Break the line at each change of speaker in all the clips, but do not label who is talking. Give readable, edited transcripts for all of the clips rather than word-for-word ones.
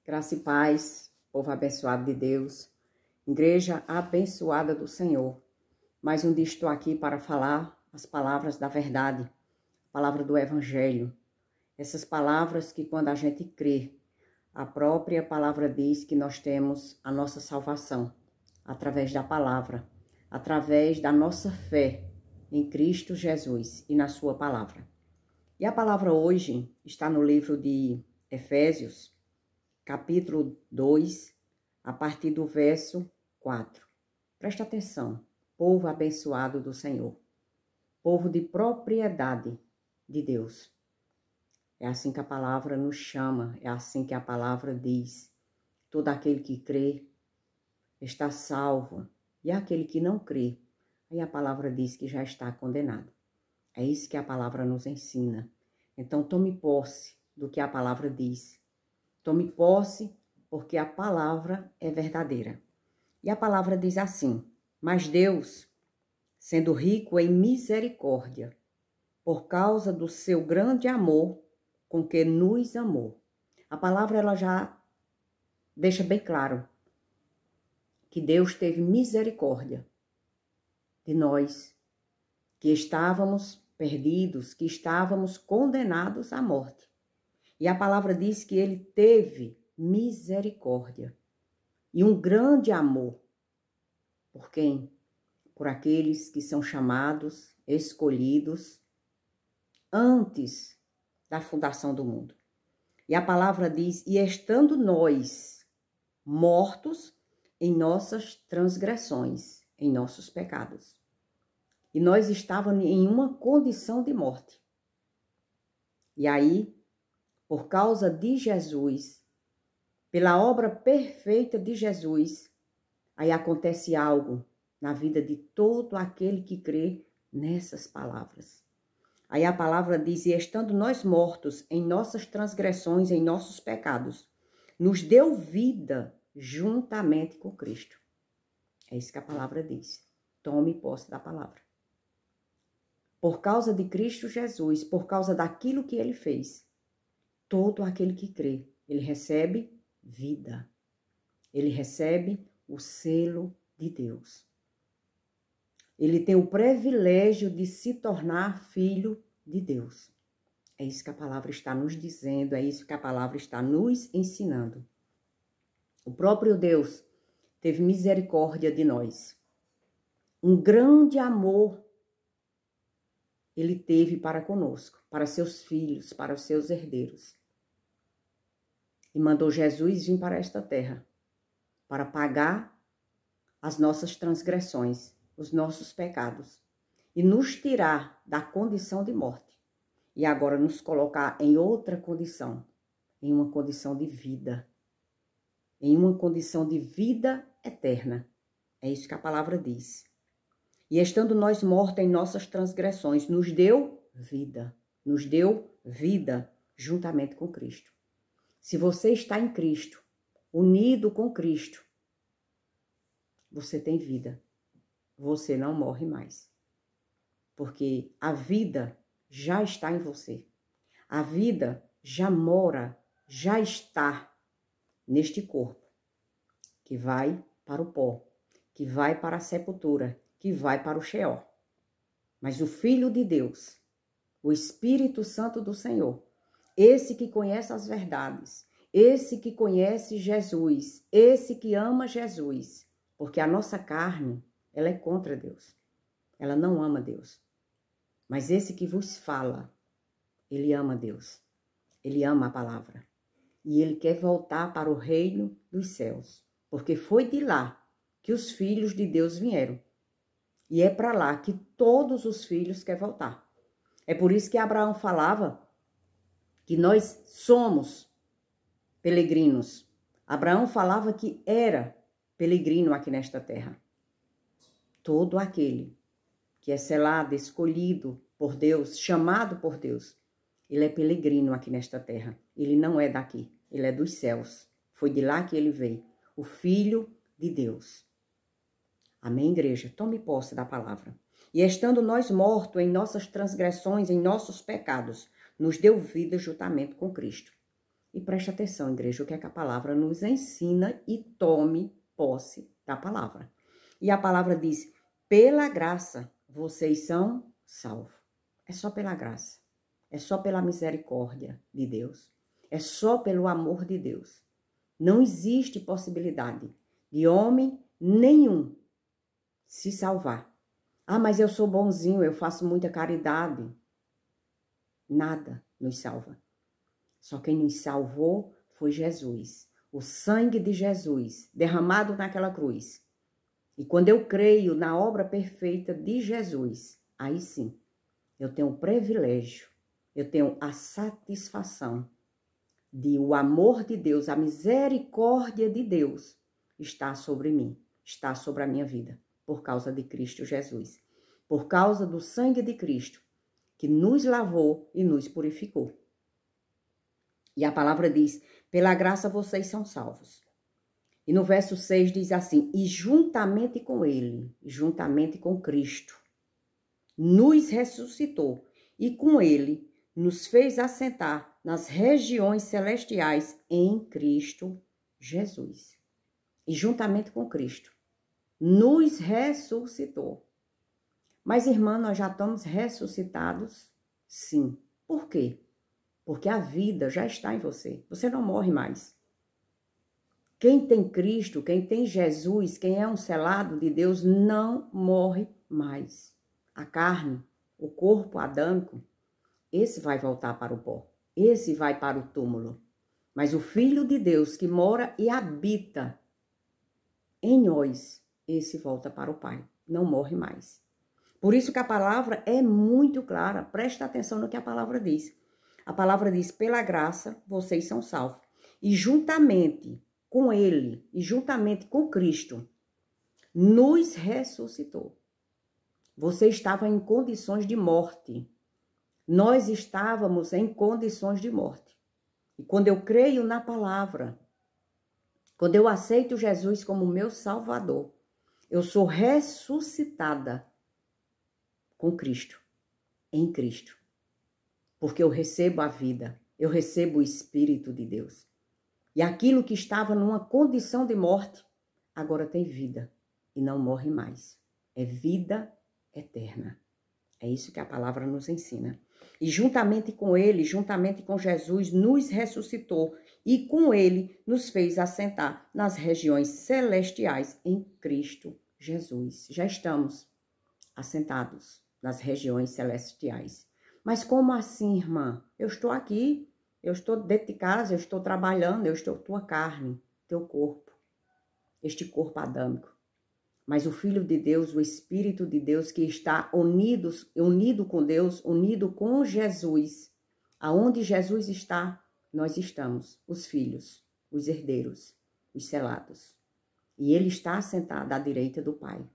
Graça e paz, povo abençoado de Deus, igreja abençoada do Senhor. Mais um dia estou aqui para falar as palavras da verdade, a palavra do Evangelho. Essas palavras que quando a gente crê, a própria palavra diz que nós temos a nossa salvação através da palavra, através da nossa fé em Cristo Jesus e na sua palavra. E a palavra hoje está no livro de Efésios, capítulo 2, a partir do verso 4. Presta atenção, povo abençoado do Senhor, povo de propriedade de Deus. É assim que a palavra nos chama, é assim que a palavra diz. Todo aquele que crê está salvo, e aquele que não crê, aí a palavra diz que já está condenado. É isso que a palavra nos ensina. Então tome posse do que a palavra diz. Tome posse, porque a palavra é verdadeira. E a palavra diz assim: mas Deus, sendo rico em misericórdia, por causa do seu grande amor com que nos amou. A palavra ela já deixa bem claro que Deus teve misericórdia de nós, que estávamos perdidos, que estávamos condenados à morte. E a palavra diz que ele teve misericórdia e um grande amor. Por quem? Por aqueles que são chamados, escolhidos, antes da fundação do mundo. E a palavra diz, e estando nós mortos em nossas transgressões, em nossos pecados. E nós estávamos em uma condição de morte. E aí, por causa de Jesus, pela obra perfeita de Jesus, aí acontece algo na vida de todo aquele que crê nessas palavras. Aí a palavra diz, e estando nós mortos em nossas transgressões, em nossos pecados, nos deu vida juntamente com Cristo. É isso que a palavra diz. Tome posse da palavra. Por causa de Cristo Jesus, por causa daquilo que ele fez, todo aquele que crê, ele recebe vida. Ele recebe o selo de Deus. Ele tem o privilégio de se tornar filho de Deus. É isso que a palavra está nos dizendo, é isso que a palavra está nos ensinando. O próprio Deus teve misericórdia de nós. Um grande amor ele teve para conosco, para seus filhos, para os seus herdeiros. E mandou Jesus vir para esta terra, para pagar as nossas transgressões, os nossos pecados, e nos tirar da condição de morte. E agora nos colocar em outra condição, em uma condição de vida, em uma condição de vida eterna. É isso que a palavra diz. E estando nós mortos em nossas transgressões, nos deu vida juntamente com Cristo. Se você está em Cristo, unido com Cristo, você tem vida. Você não morre mais. Porque a vida já está em você. A vida já mora, já está neste corpo, que vai para o pó, que vai para a sepultura, que vai para o Sheol. Mas o Filho de Deus, o Espírito Santo do Senhor, esse que conhece as verdades, esse que conhece Jesus, esse que ama Jesus, porque a nossa carne, ela é contra Deus. Ela não ama Deus. Mas esse que vos fala, ele ama Deus. Ele ama a palavra. E ele quer voltar para o reino dos céus. Porque foi de lá que os filhos de Deus vieram. E é para lá que todos os filhos querem voltar. É por isso que Abraão falava que nós somos peregrinos. Abraão falava que era peregrino aqui nesta terra. Todo aquele que é selado, escolhido por Deus, chamado por Deus, ele é peregrino aqui nesta terra. Ele não é daqui, ele é dos céus. Foi de lá que ele veio, o Filho de Deus. Amém, igreja? Tome posse da palavra. E estando nós mortos em nossas transgressões, em nossos pecados, nos deu vida juntamente com Cristo. E preste atenção, igreja, o que é que a palavra nos ensina e tome posse da palavra. E a palavra diz, pela graça vocês são salvos. É só pela graça. É só pela misericórdia de Deus. É só pelo amor de Deus. Não existe possibilidade de homem nenhum se salvar. Ah, mas eu sou bonzinho, eu faço muita caridade. Nada nos salva. Só quem nos salvou foi Jesus. O sangue de Jesus derramado naquela cruz. E quando eu creio na obra perfeita de Jesus, aí sim, eu tenho o privilégio, eu tenho a satisfação de o amor de Deus, a misericórdia de Deus está sobre mim, está sobre a minha vida, por causa de Cristo Jesus. Por causa do sangue de Cristo, que nos lavou e nos purificou. E a palavra diz, pela graça vocês são salvos. E no verso 6 diz assim, e juntamente com ele, juntamente com Cristo, nos ressuscitou e com ele nos fez assentar nas regiões celestiais em Cristo Jesus. E juntamente com Cristo, nos ressuscitou. Mas, irmã, nós já estamos ressuscitados? Sim. Por quê? Porque a vida já está em você. Você não morre mais. Quem tem Cristo, quem tem Jesus, quem é um selado de Deus, não morre mais. A carne, o corpo adâmico, esse vai voltar para o pó. Esse vai para o túmulo. Mas o Filho de Deus que mora e habita em nós, esse volta para o Pai. Não morre mais. Por isso que a palavra é muito clara. Presta atenção no que a palavra diz. A palavra diz, pela graça, vocês são salvos. E juntamente com ele, e juntamente com Cristo, nos ressuscitou. Você estava em condições de morte. Nós estávamos em condições de morte. E quando eu creio na palavra, quando eu aceito Jesus como meu Salvador, eu sou ressuscitada com Cristo, em Cristo. Porque eu recebo a vida, eu recebo o Espírito de Deus. E aquilo que estava numa condição de morte, agora tem vida e não morre mais. É vida eterna. É isso que a palavra nos ensina. E juntamente com ele, juntamente com Jesus, nos ressuscitou e com ele nos fez assentar nas regiões celestiais em Cristo Jesus. Já estamos assentados nas regiões celestiais. Mas como assim, irmã? Eu estou aqui, eu estou dentro de casa, eu estou trabalhando, eu estou tua carne, teu corpo, este corpo adâmico. Mas o Filho de Deus, o Espírito de Deus que está unido com Deus, unido com Jesus. Aonde Jesus está, nós estamos, os filhos, os herdeiros, os selados. E ele está assentado à direita do Pai,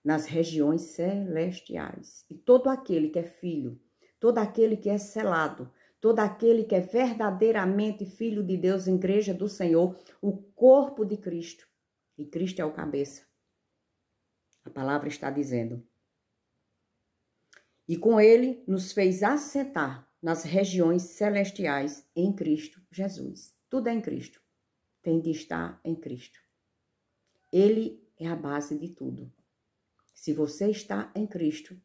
nas regiões celestiais. E todo aquele que é filho, todo aquele que é selado, todo aquele que é verdadeiramente filho de Deus, igreja do Senhor, o corpo de Cristo. E Cristo é o cabeça. A palavra está dizendo. E com ele nos fez assentar nas regiões celestiais em Cristo Jesus. Tudo é em Cristo. Tem de estar em Cristo. Ele é a base de tudo. Se você está em Cristo,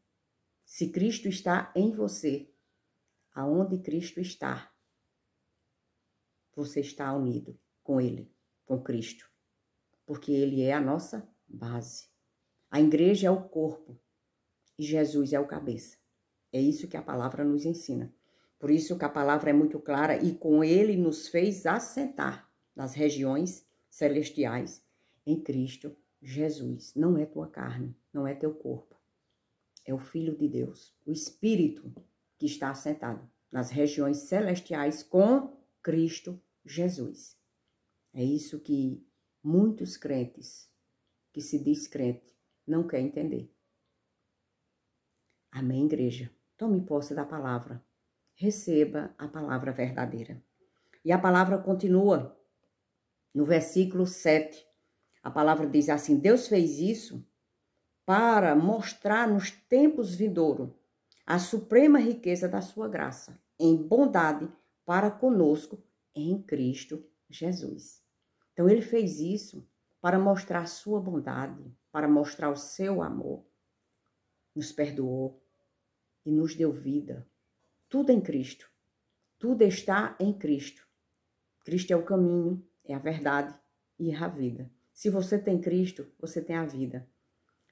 se Cristo está em você, aonde Cristo está, você está unido com ele, com Cristo. Porque ele é a nossa base. A igreja é o corpo e Jesus é o cabeça. É isso que a palavra nos ensina. Por isso que a palavra é muito clara e com ele nos fez assentar nas regiões celestiais em Cristo Jesus. Não é tua carne, não é teu corpo. É o Filho de Deus, o Espírito que está assentado nas regiões celestiais com Cristo Jesus. É isso que muitos crentes que se diz crente não quer entender. Amém, igreja? Tome posse da palavra. Receba a palavra verdadeira. E a palavra continua no versículo 7. A palavra diz assim, Deus fez isso para mostrar nos tempos vindouros a suprema riqueza da sua graça, em bondade para conosco em Cristo Jesus. Então, ele fez isso para mostrar a sua bondade, para mostrar o seu amor. Nos perdoou e nos deu vida. Tudo em Cristo. Tudo está em Cristo. Cristo é o caminho, é a verdade e a vida. Se você tem Cristo, você tem a vida.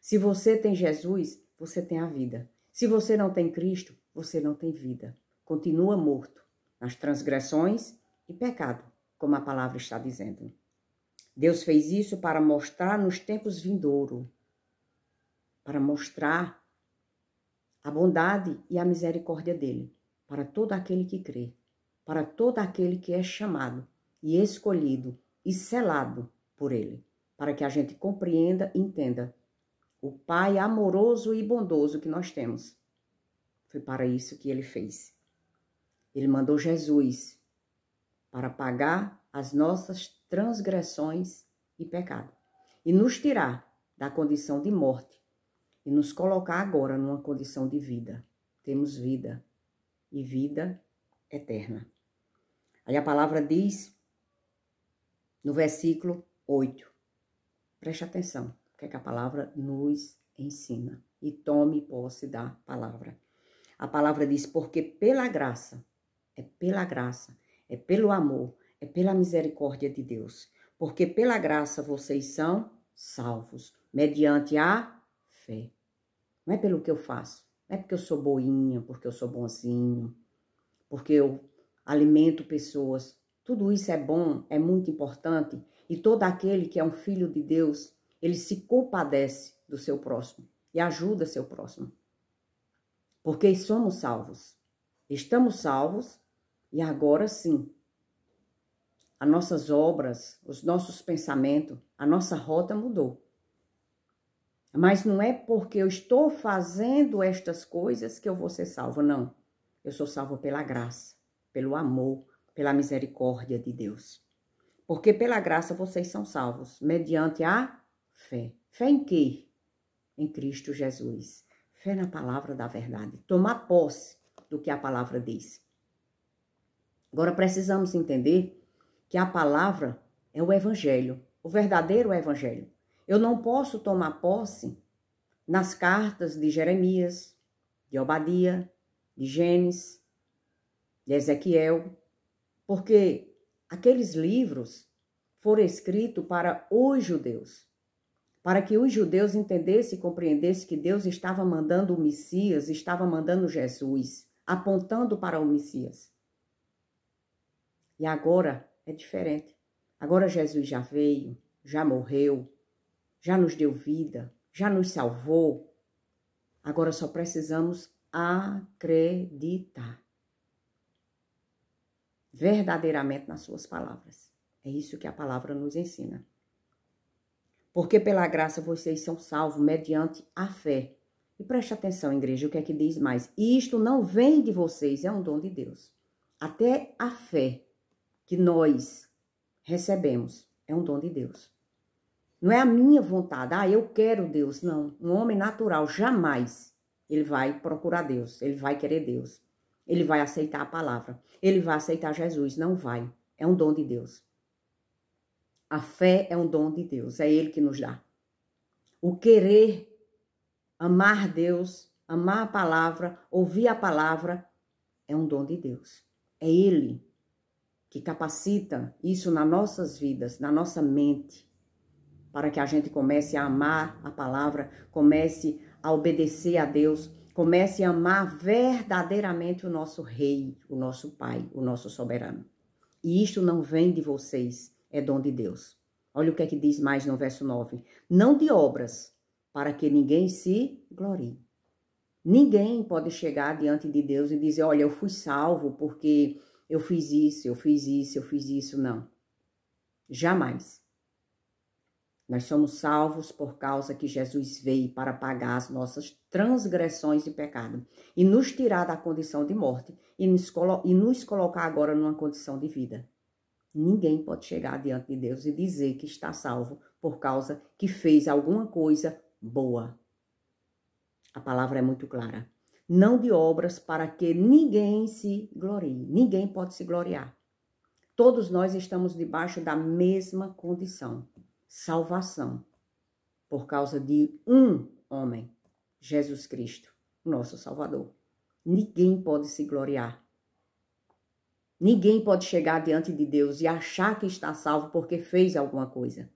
Se você tem Jesus, você tem a vida. Se você não tem Cristo, você não tem vida. Continua morto nas transgressões e pecado, como a palavra está dizendo. Deus fez isso para mostrar nos tempos vindouros, para mostrar a bondade e a misericórdia dele, para todo aquele que crê, para todo aquele que é chamado e escolhido e selado por ele, para que a gente compreenda e entenda o Pai amoroso e bondoso que nós temos. Foi para isso que ele fez. Ele mandou Jesus para pagar as nossas transgressões e pecado e nos tirar da condição de morte e nos colocar agora numa condição de vida. Temos vida e vida eterna. Aí a palavra diz no versículo 8. Preste atenção, o que é que a palavra nos ensina. E tome posse da palavra. A palavra diz, porque pela graça, é pelo amor, é pela misericórdia de Deus. Porque pela graça vocês são salvos, mediante a fé. Não é pelo que eu faço, não é porque eu sou boinha, porque eu sou bonzinho, porque eu alimento pessoas. Tudo isso é bom, é muito importante. E todo aquele que é um filho de Deus, ele se compadece do seu próximo e ajuda seu próximo. Porque somos salvos. Estamos salvos e agora sim, as nossas obras, os nossos pensamentos, a nossa rota mudou. Mas não é porque eu estou fazendo estas coisas que eu vou ser salvo, não. Eu sou salvo pela graça, pelo amor, pela misericórdia de Deus. Porque pela graça vocês são salvos, mediante a fé. Fé em quê? Em Cristo Jesus. Fé na palavra da verdade. Tomar posse do que a palavra diz. Agora precisamos entender que a palavra é o evangelho, o verdadeiro evangelho. Eu não posso tomar posse nas cartas de Jeremias, de Obadia, de Gênesis, de Ezequiel, porque aqueles livros foram escritos para os judeus, para que os judeus entendessem e compreendessem que Deus estava mandando o Messias, estava mandando Jesus, apontando para o Messias. E agora é diferente. Agora Jesus já veio, já morreu, já nos deu vida, já nos salvou. Agora só precisamos acreditar verdadeiramente nas suas palavras. É isso que a palavra nos ensina. Porque pela graça vocês são salvos mediante a fé. E preste atenção, igreja, o que é que diz mais? Isto não vem de vocês, é um dom de Deus. Até a fé que nós recebemos é um dom de Deus. Não é a minha vontade, eu quero Deus, não. Um homem natural, jamais ele vai procurar Deus, ele vai querer Deus. Ele vai aceitar a palavra, ele vai aceitar Jesus, não vai. É um dom de Deus. A fé é um dom de Deus, é ele que nos dá. O querer amar Deus, amar a palavra, ouvir a palavra, é um dom de Deus. É ele que capacita isso nas nossas vidas, na nossa mente, para que a gente comece a amar a palavra, comece a obedecer a Deus, comece a amar verdadeiramente o nosso Rei, o nosso Pai, o nosso soberano. E isto não vem de vocês, é dom de Deus. Olha o que é que diz mais no verso 9. Não de obras, para que ninguém se glorie. Ninguém pode chegar diante de Deus e dizer, olha, eu fui salvo porque eu fiz isso, eu fiz isso, eu fiz isso. Não. Jamais. Nós somos salvos por causa que Jesus veio para pagar as nossas transgressões e pecado e nos tirar da condição de morte e nos colocar agora numa condição de vida. Ninguém pode chegar diante de Deus e dizer que está salvo por causa que fez alguma coisa boa. A palavra é muito clara. Não de obras para que ninguém se glorie. Ninguém pode se gloriar. Todos nós estamos debaixo da mesma condição, salvação, por causa de um homem, Jesus Cristo, nosso Salvador. Ninguém pode se gloriar. Ninguém pode chegar diante de Deus e achar que está salvo porque fez alguma coisa.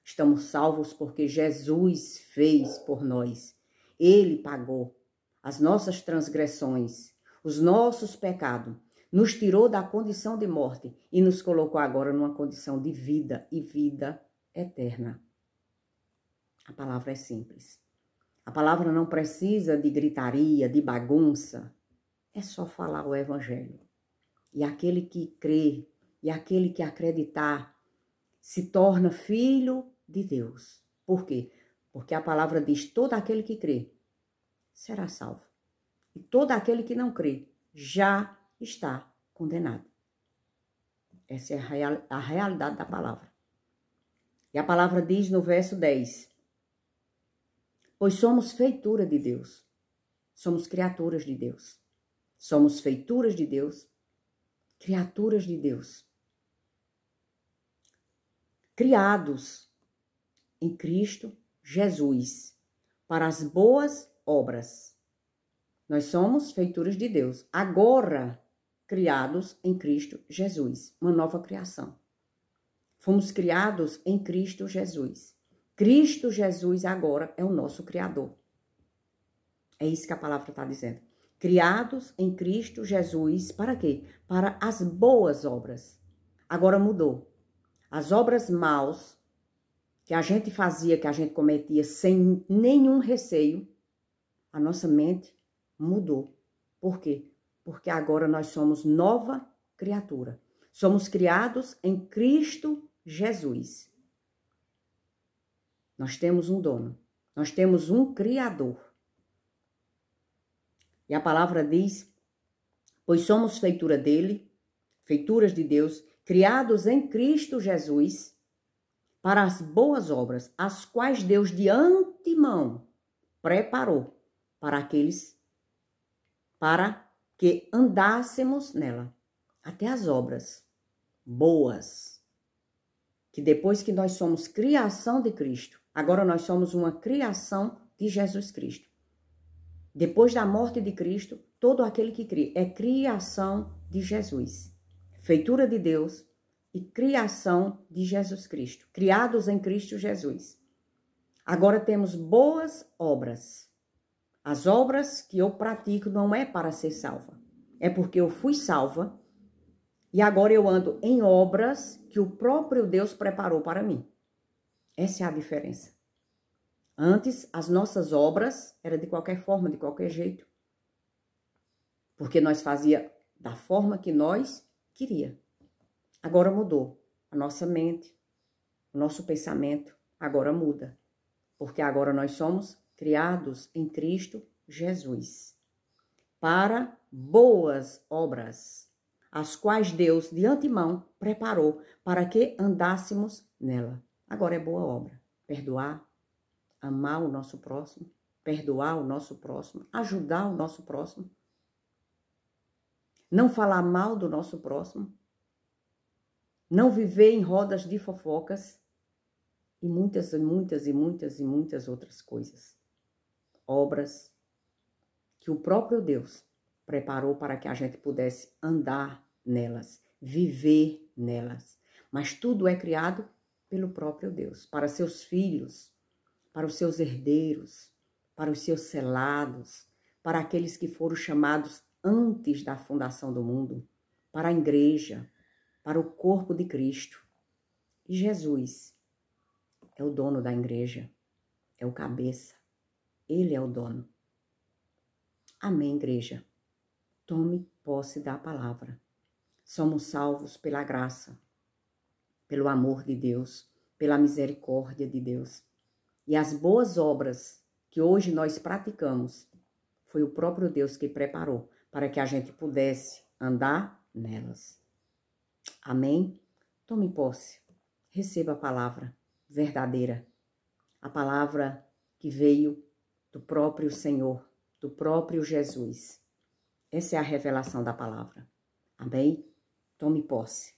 Estamos salvos porque Jesus fez por nós. Ele pagou as nossas transgressões, os nossos pecados, nos tirou da condição de morte e nos colocou agora numa condição de vida e vida eterna. A palavra é simples. A palavra não precisa de gritaria, de bagunça. É só falar o evangelho. E aquele que crê e aquele que acreditar se torna filho de Deus. Por quê? Porque a palavra diz: todo aquele que crê será salvo. E todo aquele que não crê já está condenado. Essa é a realidade da palavra. E a palavra diz no verso 10: pois somos feitura de Deus. Somos criaturas de Deus. Somos feituras de Deus, criaturas de Deus. Criados em Cristo Jesus para as boas obras. Nós somos feituras de Deus. Agora, criados em Cristo Jesus. Uma nova criação. Fomos criados em Cristo Jesus. Cristo Jesus agora é o nosso Criador. É isso que a palavra está dizendo. Criados em Cristo Jesus, para quê? Para as boas obras. Agora mudou. As obras maus que a gente fazia, que a gente cometia sem nenhum receio, a nossa mente mudou. Por quê? Porque agora nós somos nova criatura. Somos criados em Cristo Jesus. Nós temos um dono. Nós temos um Criador. E a palavra diz: pois somos feitura dele, feituras de Deus, criados em Cristo Jesus, para as boas obras, as quais Deus de antemão preparou para que andássemos nela. Até as obras boas, que depois que nós somos criação de Cristo, agora nós somos uma criação de Jesus Cristo. Depois da morte de Cristo, todo aquele que crê é criação de Jesus. Feitura de Deus e criação de Jesus Cristo. Criados em Cristo Jesus. Agora temos boas obras. As obras que eu pratico não é para ser salva. É porque eu fui salva e agora eu ando em obras que o próprio Deus preparou para mim. Essa é a diferença. Antes, as nossas obras eram de qualquer forma, de qualquer jeito. Porque nós fazia da forma que nós queria. Agora mudou. A nossa mente, o nosso pensamento, agora muda. Porque agora nós somos criados em Cristo Jesus. Para boas obras, as quais Deus de antemão preparou para que andássemos nela. Agora é boa obra. Perdoar, amar o nosso próximo, perdoar o nosso próximo, ajudar o nosso próximo, não falar mal do nosso próximo, não viver em rodas de fofocas e muitas outras coisas. Obras que o próprio Deus preparou para que a gente pudesse andar nelas, viver nelas. Mas tudo é criado pelo próprio Deus, para seus filhos, para os seus herdeiros, para os seus selados, para aqueles que foram chamados antes da fundação do mundo, para a igreja, para o corpo de Cristo. E Jesus é o dono da igreja, é o cabeça, ele é o dono. Amém, igreja. Tome posse da palavra. Somos salvos pela graça, pelo amor de Deus, pela misericórdia de Deus. E as boas obras que hoje nós praticamos, foi o próprio Deus que preparou para que a gente pudesse andar nelas. Amém? Tome posse. Receba a palavra verdadeira. A palavra que veio do próprio Senhor, do próprio Jesus. Essa é a revelação da palavra. Amém? Tome posse.